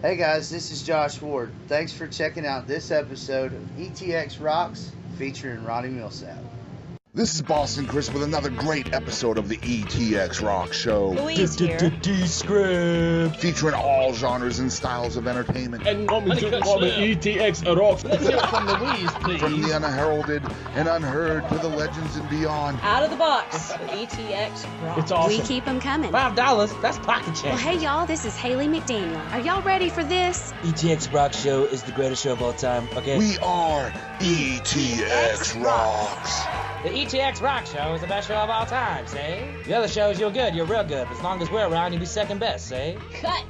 Hey guys, this is Josh Ward. Thanks for checking out this episode of ETX Rocks featuring Ronnie Milsap. This is Boston Chris with another great episode of the ETX ROCKS Show. Louise here. Descript. Featuring all genres and styles of entertainment. And what we do call the ETX ROCKS. Let's hear it from Louise, please. From the unheralded and unheard to the legends and beyond. Out of the box with ETX ROCKS. It's awesome. We keep them coming. $5, that's pocket change. Well, hey, y'all, this is Haley McDaniel. Are y'all ready for this? ETX ROCKS Show is the greatest show of all time, okay? We are ETX ROCKS. The ETX ROCKS Show is the best show of all time, say? The other shows, you're good, you're real good. As long as we're around, you'll be second best, say? Cut.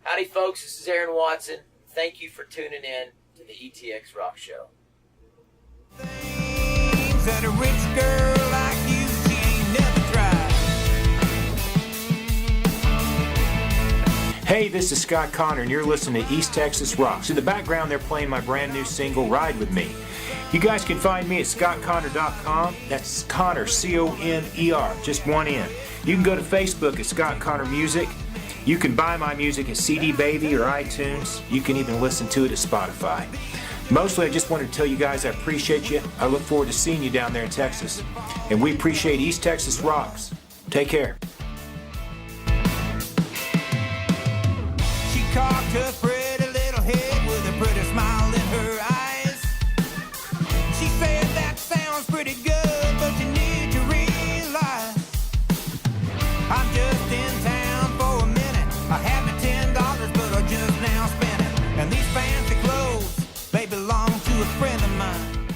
Howdy, folks. This is Aaron Watson. Thank you for tuning in to the ETX ROCKS Show. Things that a rich girl like you, she ain't never tried. Hey, this is Scott Connor, and you're listening to East Texas Rocks. In the background, they're playing my brand new single, Ride With Me. You guys can find me at scottconnor.com. That's Connor, C-O-N-E-R, just one N. You can go to Facebook at Scott Connor Music. You can buy my music at CD Baby or iTunes. You can even listen to it at Spotify. Mostly, I just wanted to tell you guys I appreciate you. I look forward to seeing you down there in Texas. And we appreciate East Texas Rocks. Take care. She cocked her pretty little head with a pretty smile in her eyes. She said that sounds pretty good, but you need to realize I'm just in town for a minute. I have me $10, but I just now spent it. And these fancy clothes, they belong to a friend of mine.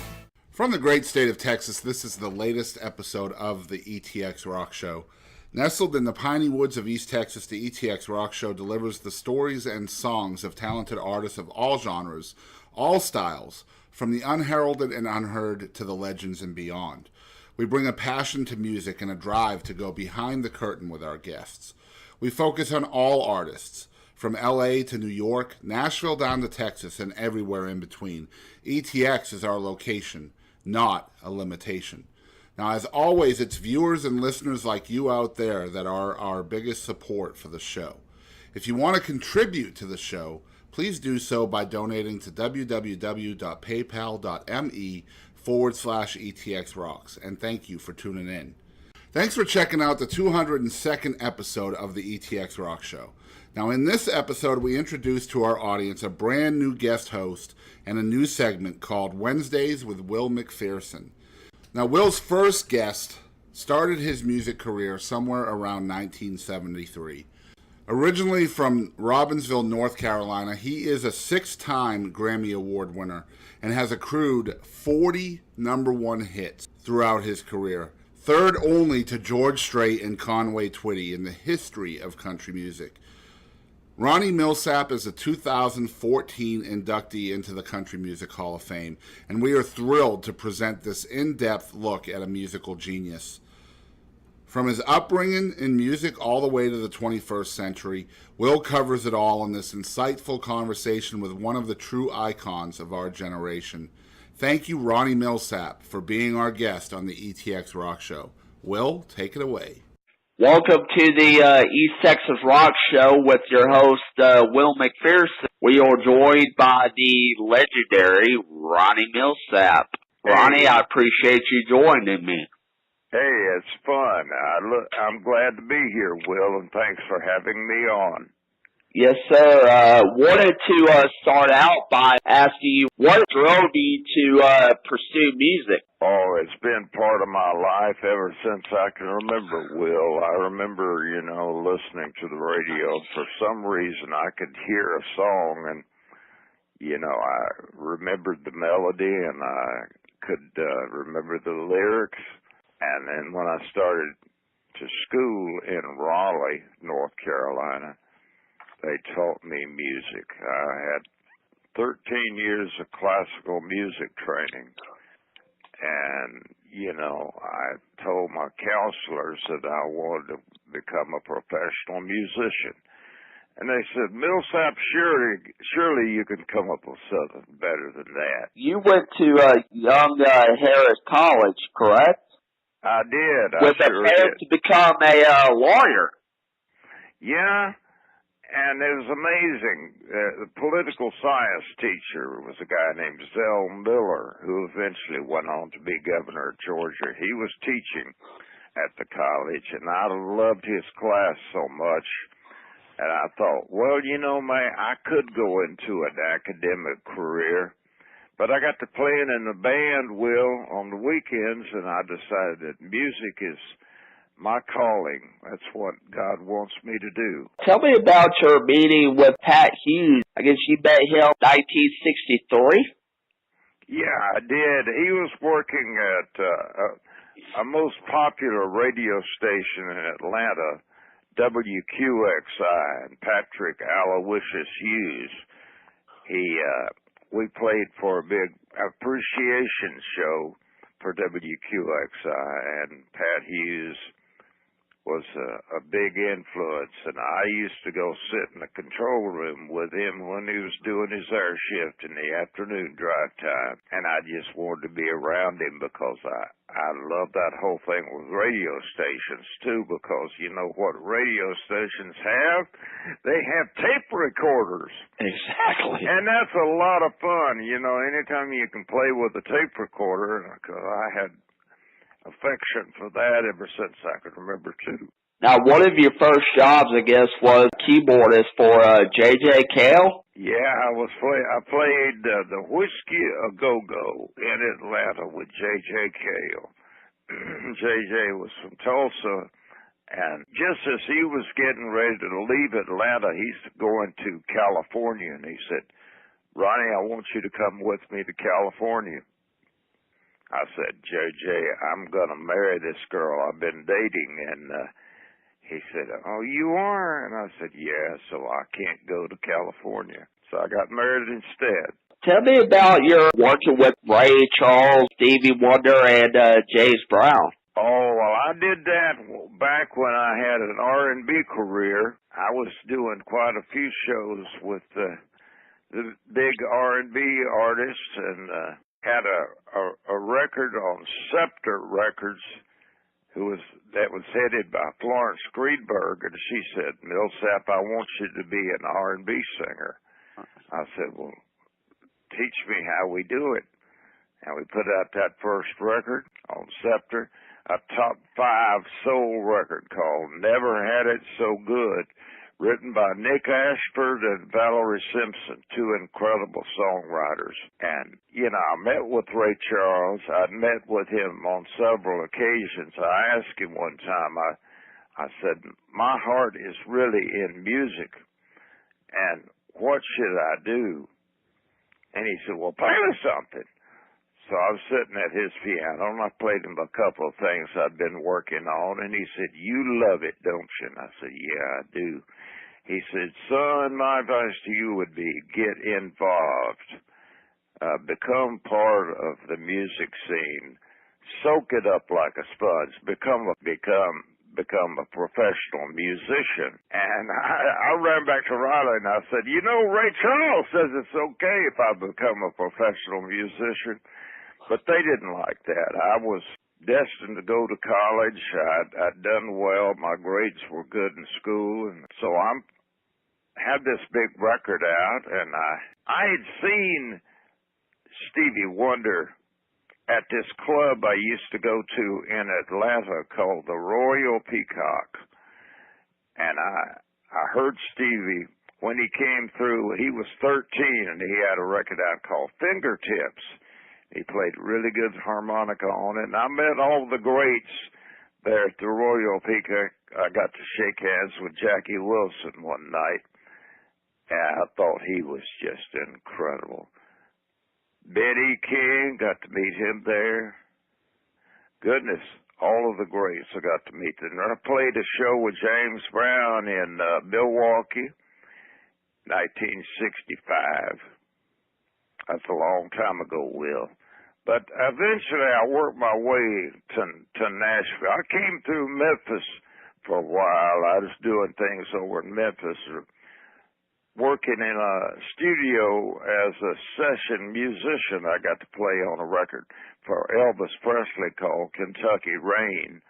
From the great state of Texas, this is the latest episode of the ETX ROCKS Show. Nestled in the piney woods of East Texas, the ETX ROCKS Show delivers the stories and songs of talented artists of all genres, all styles, from the unheralded and unheard to the legends and beyond. We bring a passion to music and a drive to go behind the curtain with our guests. We focus on all artists, from LA to New York, Nashville down to Texas, and everywhere in between. ETX is our location, not a limitation. Now, as always, it's viewers and listeners like you out there that are our biggest support for the show. If you want to contribute to the show, please do so by donating to www.paypal.me/ETXRocks. And thank you for tuning in. Thanks for checking out the 202nd episode of the ETX ROCKS Show. Now, in this episode, we introduce to our audience a brand new guest host and a new segment called Wednesdays with Will McPherson. Now, Will's first guest started his music career somewhere around 1973. Originally from Robbinsville, North Carolina, he is a 6-time Grammy Award winner and has accrued 40 number one hits throughout his career, third only to George Strait and Conway Twitty in the history of country music. Ronnie Milsap is a 2014 inductee into the Country Music Hall of Fame, and we are thrilled to present this in-depth look at a musical genius. From his upbringing in music all the way to the 21st century, Will covers it all in this insightful conversation with one of the true icons of our generation. Thank you, Ronnie Milsap, for being our guest on the ETX ROCKS Show. Will, take it away. Welcome to the East Texas ROCKS Show with your host, Will McPherson. We are joined by the legendary Ronnie Milsap. Ronnie, I appreciate you joining me. Hey, it's fun. I'm glad to be here, Will, and thanks for having me on. Yes, sir. Wanted to start out by asking you what drove you to pursue music. Oh, it's been part of my life ever since I can remember, Will. I remember, listening to the radio. For some reason, I could hear a song, and, I remembered the melody, and I could remember the lyrics. And then when I started to school in Raleigh, North Carolina, they taught me music. I had 13 years of classical music training. And, I told my counselors that I wanted to become a professional musician. And they said, Milsap, surely you can come up with something better than that. You went to Young Harris College, correct? I did. With a plan to become a lawyer. Yeah, And it was amazing. The political science teacher was a guy named Zell Miller, who eventually went on to be governor of Georgia. He was teaching at the college, and I loved his class so much. And I thought, well, you know, man, I could go into an academic career, but I got to playing in the band, Will, on the weekends, and I decided that music is my calling. That's what God wants me to do. Tell me about your meeting with Pat Hughes. I guess you met him in 1963? Yeah, I did. He was working at a most popular radio station in Atlanta, WQXI, and Patrick Aloysius Hughes. We played for a big appreciation show for WQXI, and Pat Hughes was a big influence, and I used to go sit in the control room with him when he was doing his air shift in the afternoon drive time, and I just wanted to be around him because I love that whole thing with radio stations too, because you know what radio stations have? They have tape recorders. Exactly. And that's a lot of fun, you know, anytime you can play with a tape recorder, because I had affection for that ever since I could remember too. Now, one of your first jobs, I guess, was keyboardist for J.J. Cale? Yeah, I played the Whiskey A Go-Go in Atlanta with J.J. Cale. J.J. was from Tulsa, and just as he was getting ready to leave Atlanta, he's going to California, and he said, Ronnie, I want you to come with me to California. I said, JJ, I'm going to marry this girl I've been dating. And he said, oh, you are? And I said, yeah, so I can't go to California. So I got married instead. Tell me about your working with Ray Charles, Stevie Wonder, and James Brown. Oh, well, I did that back when I had an R&B career. I was doing quite a few shows with the big R&B artists, and had a record on Scepter Records that was headed by Florence Friedberg, and she said, Milsap, I want you to be an R&B singer. I said, well, teach me how we do it. And we put out that first record on Scepter, a top 5 soul record called Never Had It So Good, written by Nick Ashford and Valerie Simpson, 2 incredible songwriters. And, you know, I met with Ray Charles. I'd met with him on several occasions. I asked him one time, I said, my heart is really in music, and what should I do? And he said, well, play me something. So I was sitting at his piano, and I played him a couple of things I'd been working on, and he said, you love it, don't you? And I said, yeah, I do. He said, son, my advice to you would be get involved, become part of the music scene, soak it up like a sponge, become a professional musician. And I ran back to Riley and I said, you know, Ray Charles says it's okay if I become a professional musician. But they didn't like that. I was destined to go to college. I'd done well. My grades were good in school. And so I had this big record out, and I had seen Stevie Wonder at this club I used to go to in Atlanta called the Royal Peacock. And I heard Stevie when he came through. He was 13, and he had a record out called Fingertips. He played really good harmonica on it, and I met all the greats there at the Royal Peacock. I got to shake hands with Jackie Wilson one night, and I thought he was just incredible. B.B. King, got to meet him there. Goodness, all of the greats I got to meet them. I played a show with James Brown in Milwaukee, 1965. That's a long time ago, Will. But eventually I worked my way to Nashville. I came through Memphis for a while. I was doing things over in Memphis, working in a studio as a session musician. I got to play on a record for Elvis Presley called Kentucky Rain.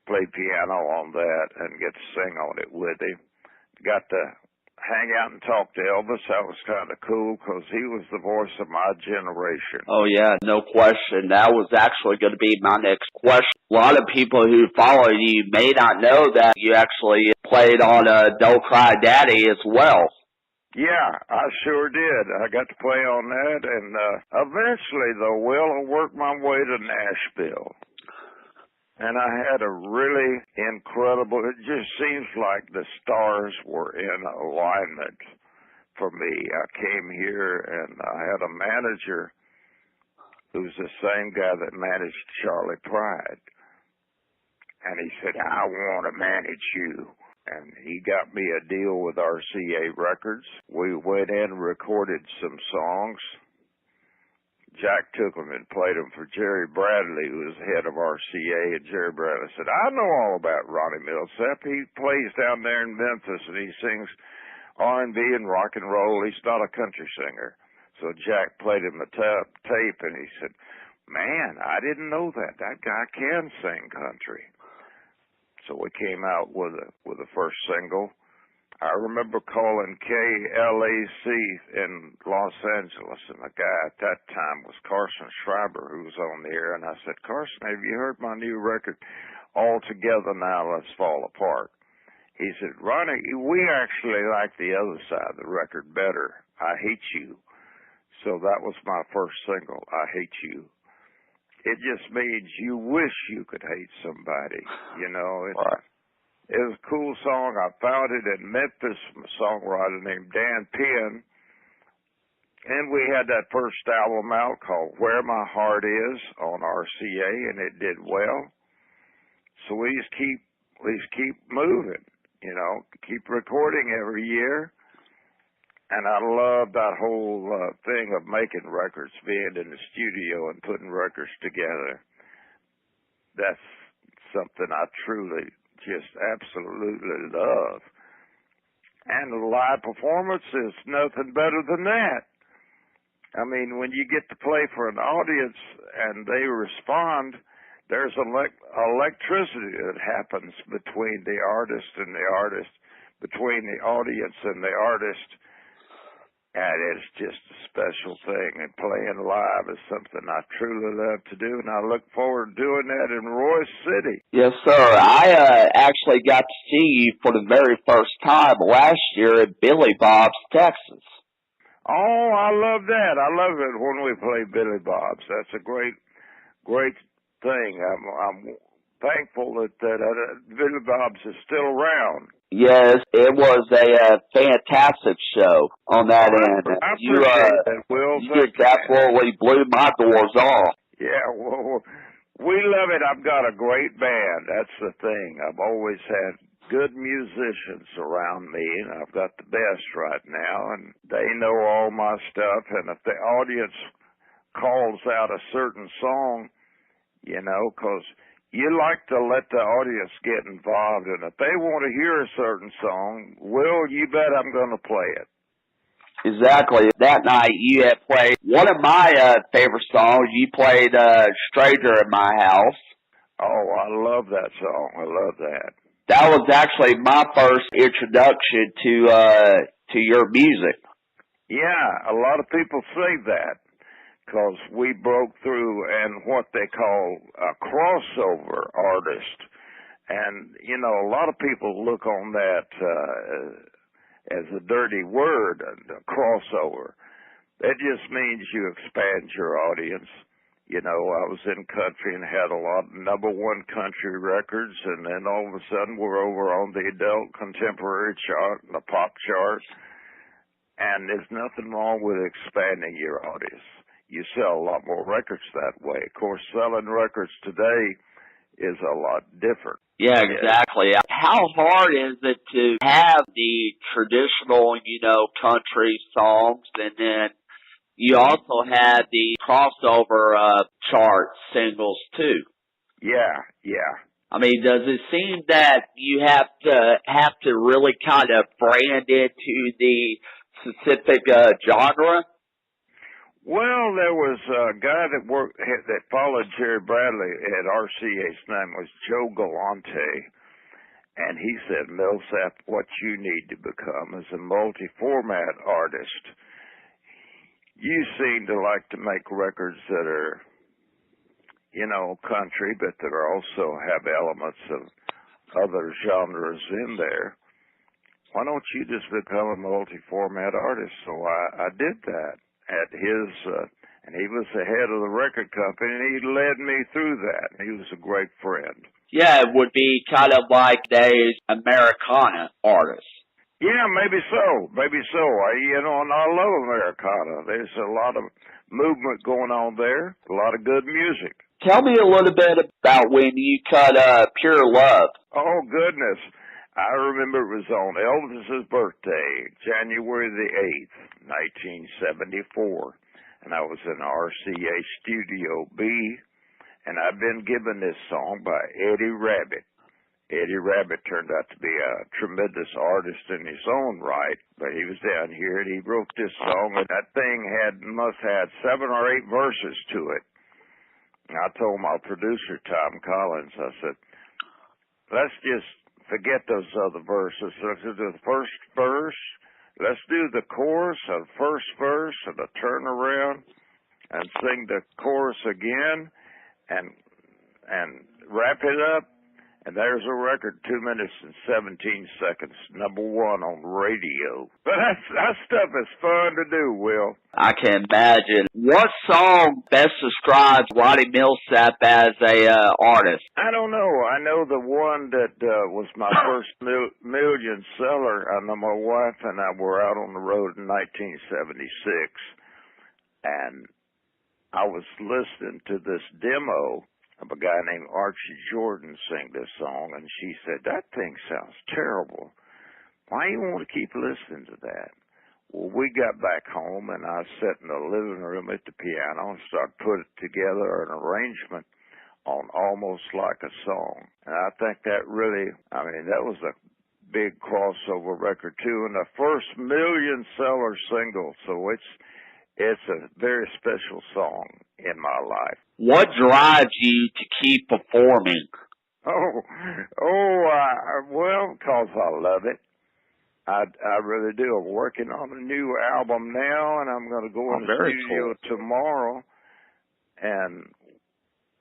Played piano on that and get to sing on it with him. Got to hang out and talk to Elvis. That was kind of cool because he was the voice of my generation. Oh, yeah, no question. That was actually going to be my next question. A lot of people who follow you may not know that you actually played on Don't Cry Daddy as well. Yeah, I sure did. I got to play on that, and eventually, though, Will, I worked my way to Nashville. And I had a really incredible, it just seems like the stars were in alignment for me. I came here and I had a manager who's the same guy that managed Charlie Pride. And he said, I want to manage you. And he got me a deal with RCA Records. We went in and recorded some songs. Jack took them and played them for Jerry Bradley, who was head of RCA, and Jerry Bradley said, I know all about Ronnie Milsap. He plays down there in Memphis, and he sings R&B and rock and roll. He's not a country singer. So Jack played him a tape, and he said, man, I didn't know that. That guy can sing country. So we came out with the first single. I remember calling KLAC in Los Angeles, and the guy at that time was Carson Schreiber, who was on the air, and I said, Carson, have you heard my new record, All Together Now Let's Fall Apart? He said, Ronnie, we actually like the other side of the record better, I Hate You. So that was my first single, I Hate You. It just means you wish you could hate somebody, you know. It was a cool song. I found it in Memphis from a songwriter named Dan Penn. And we had that first album out called Where My Heart Is on RCA, and it did well. So we just keep moving, you know, keep recording every year. And I love that whole thing of making records, being in the studio and putting records together. That's something I truly just absolutely love. And the live performance is nothing better than that. I mean, when you get to play for an audience and they respond, there's electricity that happens between the artist and the artist, between the audience and the artist. And it's just a special thing, and playing live is something I truly love to do, and I look forward to doing that in Royce City. Yes, sir. I actually got to see you for the very first time last year at Billy Bob's, Texas. Oh, I love that. I love it when we play Billy Bob's. That's a great thing. I'm thankful that Billy Bob's is still around. Yes, it was a fantastic show on that end. I appreciate that, Will. You just absolutely blew my doors off. Yeah, well, we love it. I've got a great band. That's the thing. I've always had good musicians around me, and I've got the best right now, and they know all my stuff. And if the audience calls out a certain song, you know, because you like to let the audience get involved, and if they want to hear a certain song, Will, you bet I'm going to play it. Exactly. That night you had played one of my favorite songs. You played Stranger in My House. Oh, I love that song. I love that. That was actually my first introduction to your music. Yeah, a lot of people say that. Because we broke through and what they call a crossover artist. And, you know, a lot of people look on that as a dirty word, a crossover. That just means you expand your audience. You know, I was in country and had a lot of #1 country records, and then all of a sudden we're over on the adult contemporary chart and the pop chart. And there's nothing wrong with expanding your audience. You sell a lot more records that way. Of course, selling records today is a lot different. Yeah, exactly. How hard is it to have the traditional, you know, country songs, and then you also had the crossover chart singles too? Yeah. I mean, does it seem that you have to really kind of brand into the specific genre? Well, there was a guy that followed Jerry Bradley at RCA. His name was Joe Galante, And he said, Milsap, what you need to become is a multi-format artist. You seem to like to make records that are, you know, country, but that are also have elements of other genres in there. Why don't you just become a multi-format artist? So I did that at his, and he was the head of the record company, and he led me through that. He was a great friend. Yeah, it would be kind of like today's Americana artists. Yeah, maybe so. Maybe so. And I love Americana. There's a lot of movement going on there, a lot of good music. Tell me a little bit about when you cut Pure Love. Oh, goodness. I remember it was on Elvis's birthday, January the 8th, 1974. And I was in RCA Studio B, and I'd been given this song by Eddie Rabbitt. Eddie Rabbitt turned out to be a tremendous artist in his own right, but he was down here and he wrote this song, and that thing must have 7 or 8 verses to it. And I told my producer, Tom Collins, I said, let's just forget those other verses. Let's do the first verse. Let's do the chorus of the first verse and a turnaround and sing the chorus again and wrap it up. And there's a record, 2 minutes and 17 seconds, #1 on radio. But that stuff is fun to do, Will. I can imagine. What song best describes Ronnie Milsap as a artist? I don't know. I know the one that was my first million seller. I know my wife and I were out on the road in 1976, and I was listening to this demo of a guy named Archie Jordan sing this song, and she said, that thing sounds terrible. Why you want to keep listening to that? Well, we got back home, and I sat in the living room at the piano and started putting together an arrangement on Almost Like a Song. And I think that really, that was a big crossover record, too, and the first million-seller single, so it's a very special song in my life. What drives you to keep performing? Well, because I love it. I really do. I'm working on a new album now, and I'm going to go in the studio tomorrow. And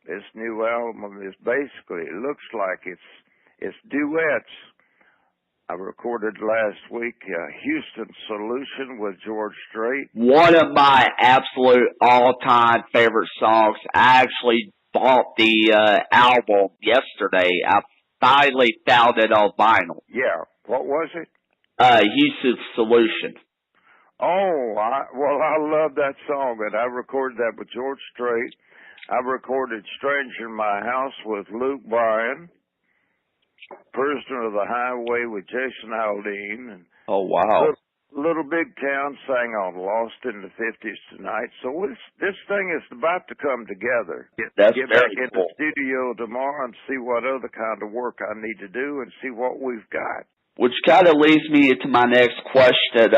this new album is basically, it looks like it's duets. I recorded last week Houston Solution with George Strait. One of my absolute all-time favorite songs. I actually bought the album yesterday. I finally found it on vinyl. Yeah. What was it? Houston Solution. Oh, I love that song, and I recorded that with George Strait. I recorded Stranger in My House with Luke Bryan. Prisoner of the Highway with Jason Aldean. And oh, wow. Little Big Town sang on Lost in the 50s tonight. So this thing is about to come together. That's Get very back in cool. the studio tomorrow and see what other kind of work I need to do and see what we've got. Which kind of leads me to my next question.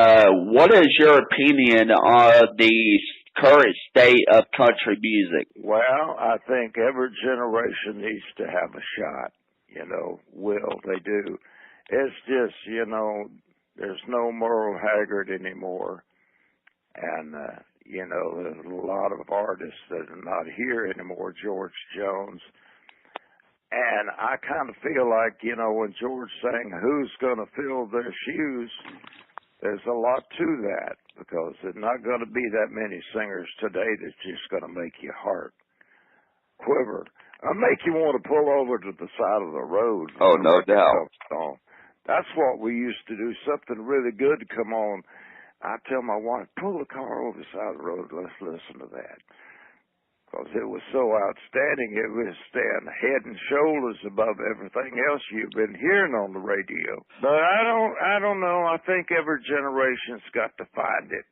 What is your opinion on the current state of country music? Well, I think every generation needs to have a shot. Will, they do. It's just, there's no Merle Haggard anymore. And, there's a lot of artists that are not here anymore, George Jones. And I kind of feel like, when George sang, who's going to fill their shoes, there's a lot to that, because there's not going to be that many singers today that's just going to make your heart quiver. Make you want to pull over to the side of the road. Oh, no doubt. That's what we used to do. Something really good to come on. I tell my wife, pull the car over the side of the road. Let's listen to that. Because it was so outstanding. It was stand head and shoulders above everything else you've been hearing on the radio. But I don't know. I think every generation's got to find it.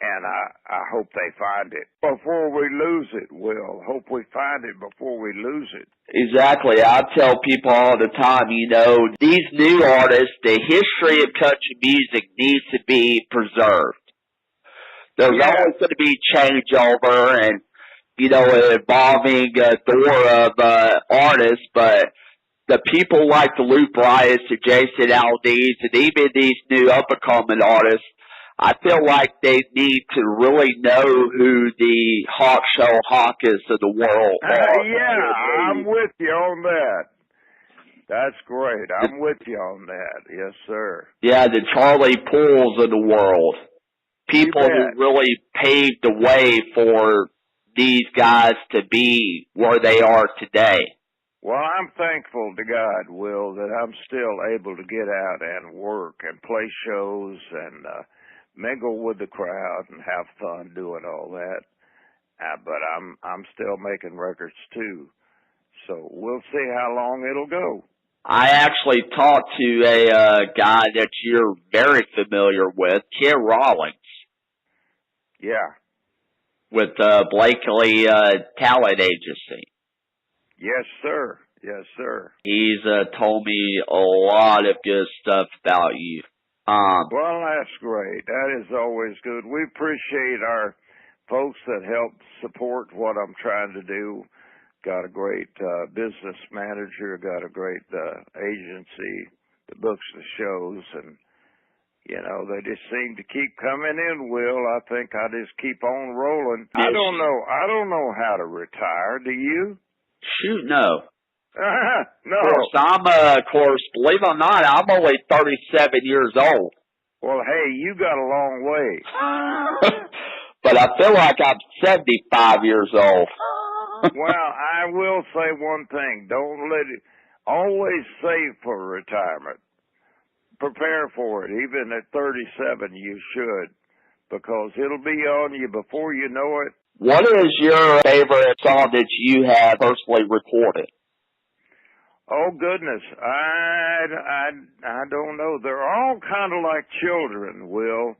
And I hope they find it before we lose it, Will. Hope we find it before we lose it. Exactly. I tell people all the time, these new artists, the history of country music needs to be preserved. There's always going to be changeover and, involving a door of artists, but the people like the Lou Bryants and Jason Aldean and even these new up-and-coming artists, I feel like they need to really know who the Hawk Show Hawkins of the world are. Yeah, I'm with you on that. That's great. I'm with you on that. Yes, sir. Yeah, the Charlie Pools of the world. People who really paved the way for these guys to be where they are today. Well, I'm thankful to God, Will, that I'm still able to get out and work and play shows and mingle with the crowd and have fun doing all that. But I'm still making records too. So we'll see how long it'll go. I actually talked to a guy that you're very familiar with, Kid Rawlings. Yeah. With Blakely Talent Agency. Yes, sir. Yes, sir. He's told me a lot of good stuff about you. Well, that's great. That is always good. We appreciate our folks that help support what I'm trying to do. Got a great business manager, got a great agency that books the shows, and, you know, they just seem to keep coming in, Will. I think I just keep on rolling. I don't know how to retire. Do you? Shoot, no. No. Of course, believe it or not, I'm only 37 years old. Well, hey, you got a long way. But I feel like I'm 75 years old. Well, I will say one thing. Don't let it, always save for retirement. Prepare for it. Even at 37, you should, because it'll be on you before you know it. What is your favorite song that you have personally recorded? Oh, goodness. I don't know. They're all kind of like children, Will,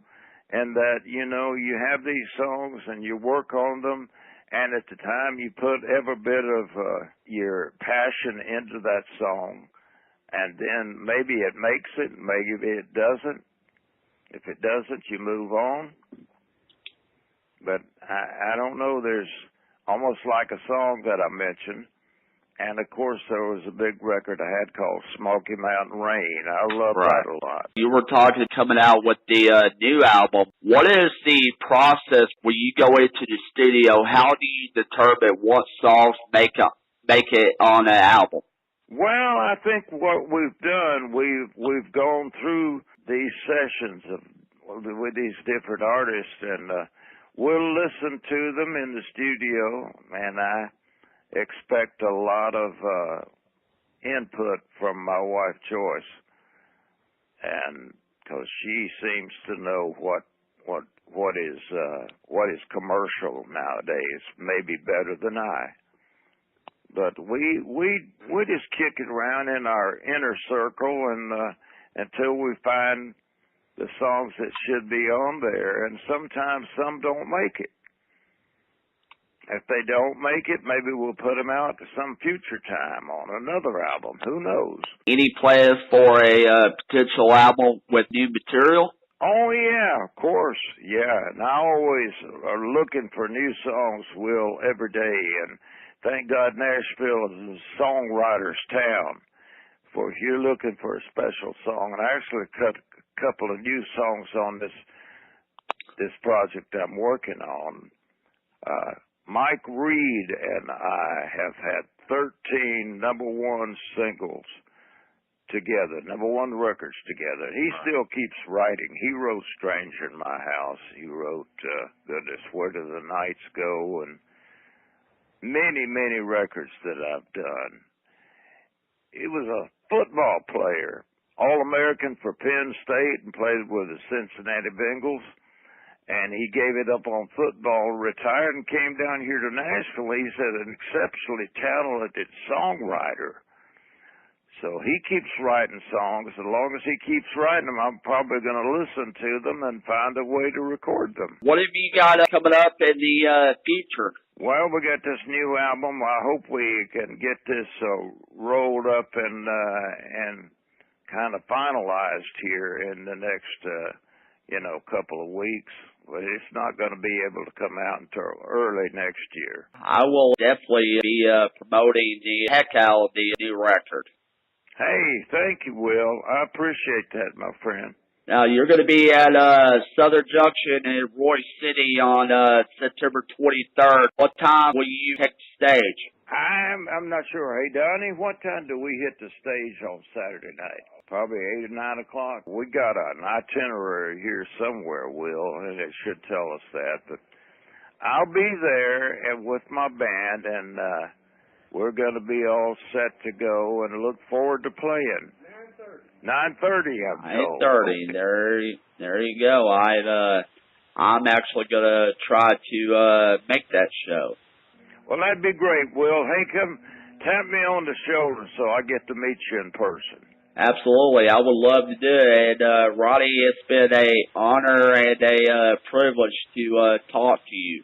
and that, you know, you have these songs and you work on them, and at the time you put every bit of your passion into that song, and then maybe it makes it, maybe it doesn't. If it doesn't, you move on. But I don't know. There's almost like a song that I mentioned. And, of course, there was a big record I had called Smoky Mountain Rain. I love that a lot. You were talking coming out with the new album. What is the process when you go into the studio? How do you determine what songs make it on an album? Well, I think what we've done, we've gone through these sessions with these different artists, and we'll listen to them in the studio, and I expect a lot of input from my wife Joyce, and because she seems to know what is commercial nowadays, maybe better than I. But we just kick it around in our inner circle, and until we find the songs that should be on there, and sometimes some don't make it. If they don't make it, maybe we'll put them out to some future time on another album. Who knows? Any plans for a potential album with new material? Oh, yeah, of course. Yeah, and I always are looking for new songs, Will, every day. And thank God Nashville is a songwriter's town. For if you're looking for a special song, and I actually cut a couple of new songs on this project I'm working on. Mike Reed and I have had 13 number one singles together, number one records together. He still keeps writing. He wrote Stranger in My House. He wrote, goodness, Where Do the Nights Go? And many, many records that I've done. He was a football player, All-American for Penn State, and played with the Cincinnati Bengals. And he gave it up on football, retired, and came down here to Nashville. He's an exceptionally talented songwriter. So he keeps writing songs. As long as he keeps writing them, I'm probably going to listen to them and find a way to record them. What have you got coming up in the future? Well, we got this new album. I hope we can get this rolled up and kind of finalized here in the next couple of weeks. But it's not going to be able to come out until early next year. I will definitely be promoting the heck out of the new record. Hey, thank you, Will. I appreciate that, my friend. Now, you're going to be at Southern Junction in Roy City on September 23rd. What time will you take the stage? I'm not sure. Hey, Donnie, what time do we hit the stage on Saturday night? Probably 8 or 9 o'clock. We got an itinerary here somewhere, Will, and it should tell us that. But I'll be there and with my band, and we're going to be all set to go and look forward to playing. 9:30, I'm told. 9:30. There you go. I'm actually going to try to make that show. Well, that'd be great, Will. Hey, come tap me on the shoulder so I get to meet you in person. Absolutely. I would love to do it. And, Ronnie, it's been an honor and a privilege to talk to you.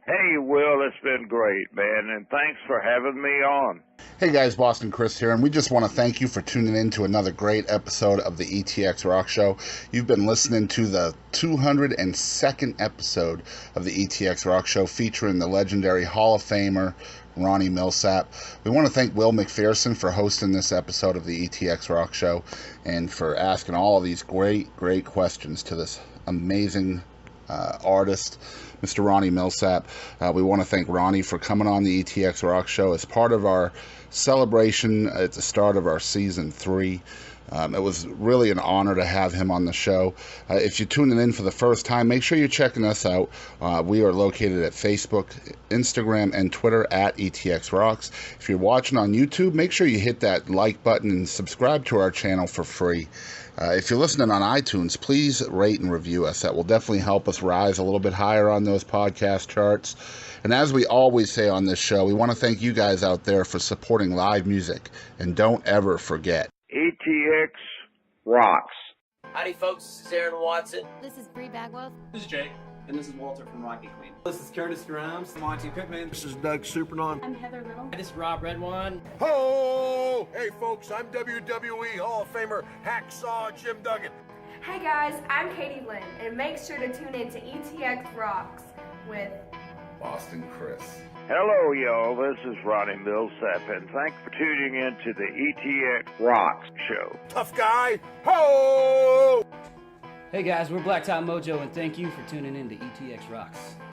Hey, Will, it's been great, man, and thanks for having me on. Hey guys, Boston Chris here, and we just want to thank you for tuning in to another great episode of the ETX ROCKS Show. You've been listening to the 202nd episode of the ETX ROCKS Show featuring the legendary Hall of Famer Ronnie Milsap. We want to thank Will McPherson for hosting this episode of the ETX ROCKS Show and for asking all of these great questions to this amazing artist, Mr. Ronnie Milsap. We want to thank Ronnie for coming on the ETX ROCKS Show as part of our celebration at the start of our season 3. It was really an honor to have him on the show. If you're tuning in for the first time, make sure you're checking us out. We are located at Facebook, Instagram, and Twitter at ETX Rocks. If you're watching on YouTube, make sure you hit that like button and subscribe to our channel for free. If you're listening on iTunes, please rate and review us. That will definitely help us rise a little bit higher on those podcast charts. And as we always say on this show, we want to thank you guys out there for supporting live music. And don't ever forget, ETX Rocks. Howdy, folks. This is Aaron Watson. This is Bree Bagwell. This is Jake. And this is Walter from Rocky Queen. This is Curtis Grimes. Monty Pittman. This is Doug Supernon. I'm Heather Little. This is Rob Redwan. Ho! Hey, folks, I'm WWE Hall of Famer Hacksaw Jim Duggan. Hey, guys, I'm Katie Lynn, and make sure to tune in to ETX Rocks with Boston Chris. Hello, y'all. This is Ronnie Milsap, and thanks for tuning in to the ETX ROCKS Show. Tough guy. Ho! Hey guys, we're Blacktop Mojo, and thank you for tuning in to ETX Rocks.